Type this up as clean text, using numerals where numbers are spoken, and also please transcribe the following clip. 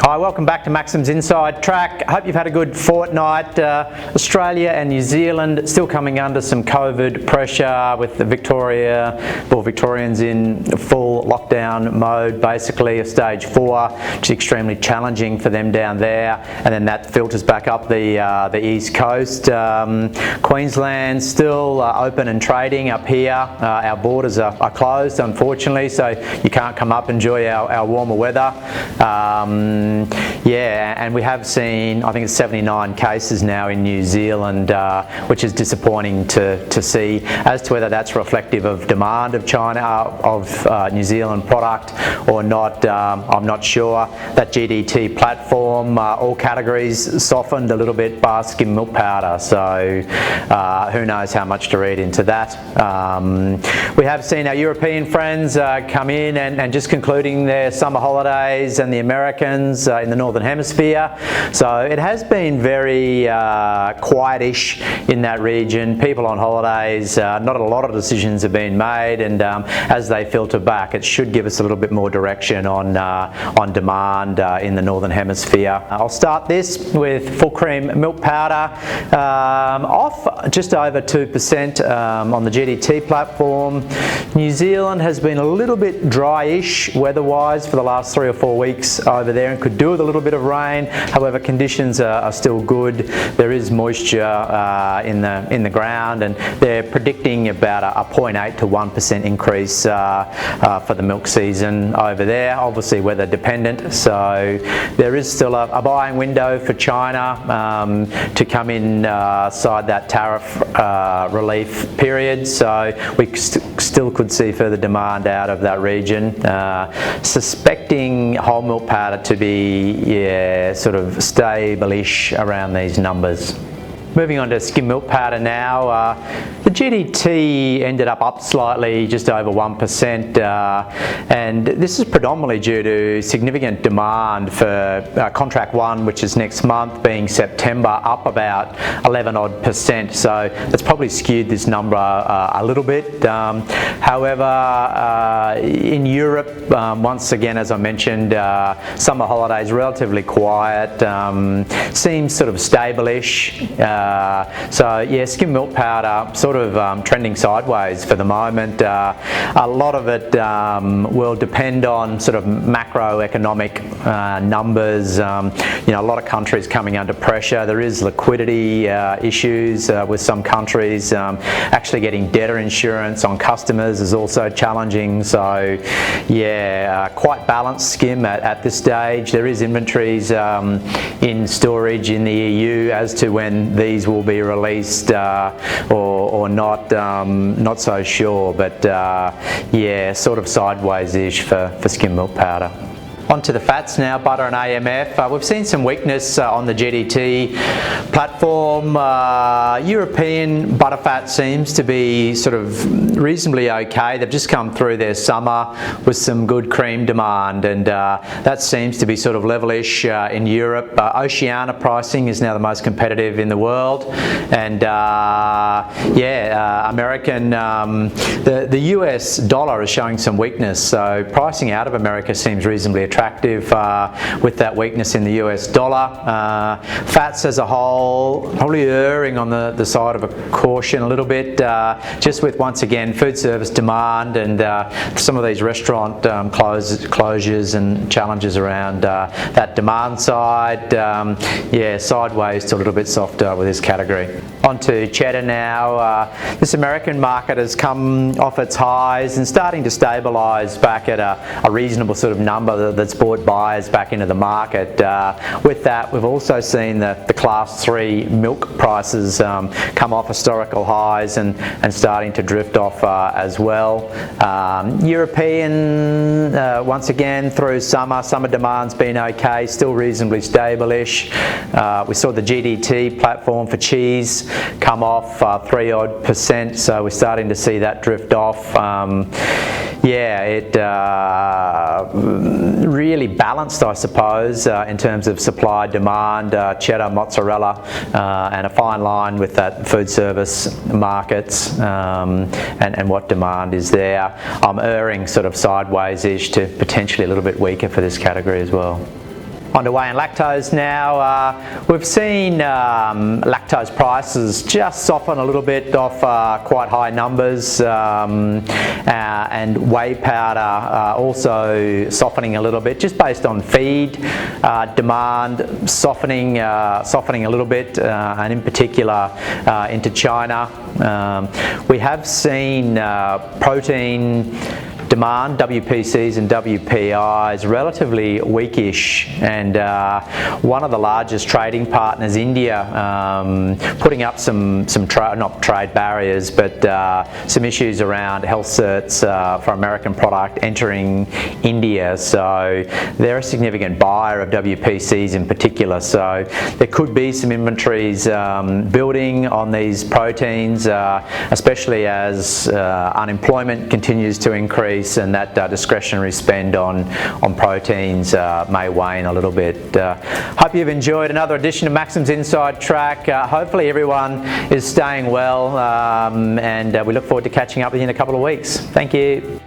Hi, welcome back to Maxim's Inside Track. I hope you've had a good fortnight. Australia and New Zealand still coming under some COVID pressure with the Victorians in full lockdown mode, basically a stage 4, which is extremely challenging for them down there, and then that filters back up the east coast. Queensland still open and trading up here. Our borders are closed, unfortunately, so you can't come up and enjoy our warmer weather. And we have seen, I think it's 79 cases now in New Zealand, which is disappointing to see. As to whether that's reflective of demand of China, of New Zealand product or not, I'm not sure. That GDT platform, all categories softened a little bit, bar skim milk powder, so who knows how much to read into that. We have seen our European friends come in and just concluding their summer holidays, and the Americans in the Northern Hemisphere. So it has been very quietish in that region. People on holidays, not a lot of decisions have been made, and as they filter back, it should give us a little bit more direction on demand in the Northern Hemisphere. I'll start this with full cream milk powder, off just over 2% on the GDT platform. New Zealand has been a little bit dryish weather-wise for the last 3 or 4 weeks over there, and could do with a little bit of rain. However, conditions are still good. There is moisture in the ground, and they're predicting about a 0.8 to 1% increase for the milk season over there. Obviously weather dependent, so there is still a buying window for China to come inside that tariff relief period, so we still could see further demand out of that region. Suspecting whole milk powder to be sort of stable-ish around these numbers. Moving on to skim milk powder now. The GDT ended up slightly, just over 1%, and this is predominantly due to significant demand for contract 1, which is next month, being September, up about 11%. So that's probably skewed this number a little bit. However, in Europe, once again, as I mentioned, summer holidays relatively quiet, seems sort of stable-ish. So yeah, skim milk powder sort of trending sideways for the moment. A lot of it will depend on sort of macroeconomic numbers. A lot of countries coming under pressure. There is liquidity issues with some countries. Actually getting debtor insurance on customers is also challenging. So yeah, quite balanced skim at this stage. There is inventories in storage in the EU. As to when these will be released or not, not so sure, but yeah, sort of sideways-ish for skim milk powder. On to the fats now, butter and AMF. We've seen some weakness on the GDT platform. European butter fat seems to be sort of reasonably okay. They've just come through their summer with some good cream demand, and that seems to be sort of levelish in Europe. Oceania pricing is now the most competitive in the world, and American, the US dollar is showing some weakness, so pricing out of America seems reasonably attractive with that weakness in the US dollar. Fats as a whole probably erring on the side of a caution a little bit, just with, once again, food service demand and some of these restaurant closures and challenges around that demand side. Yeah, sideways to a little bit softer with this category. On to cheddar now. This American market has come off its highs and starting to stabilise back at a reasonable sort of number that's brought buyers back into the market. With that, we've also seen the class 3 milk prices come off historical highs and starting to drift off as well. European, once again, through summer demand's been okay, still reasonably stable-ish. We saw the GDT platform for cheese come off 3-odd%, so we're starting to see that drift off. It really balanced, I suppose, in terms of supply, demand, cheddar, mozzarella, and a fine line with that food service markets and what demand is there. I'm erring sort of sideways-ish to potentially a little bit weaker for this category as well. On to whey and lactose now. We've seen lactose prices just soften a little bit off quite high numbers, and whey powder also softening a little bit, just based on feed demand softening a little bit, and in particular into China. We have seen protein demand, WPCs and WPIs, relatively weakish, and one of the largest trading partners, India, putting up some not trade barriers, but some issues around health certs for American product entering India. So they're a significant buyer of WPCs in particular. So there could be some inventories building on these proteins, especially as unemployment continues to increase, and that discretionary spend on proteins may wane a little bit. Hope you've enjoyed another edition of Maxim's Inside Track. Hopefully everyone is staying well, and we look forward to catching up with you in a couple of weeks. Thank you.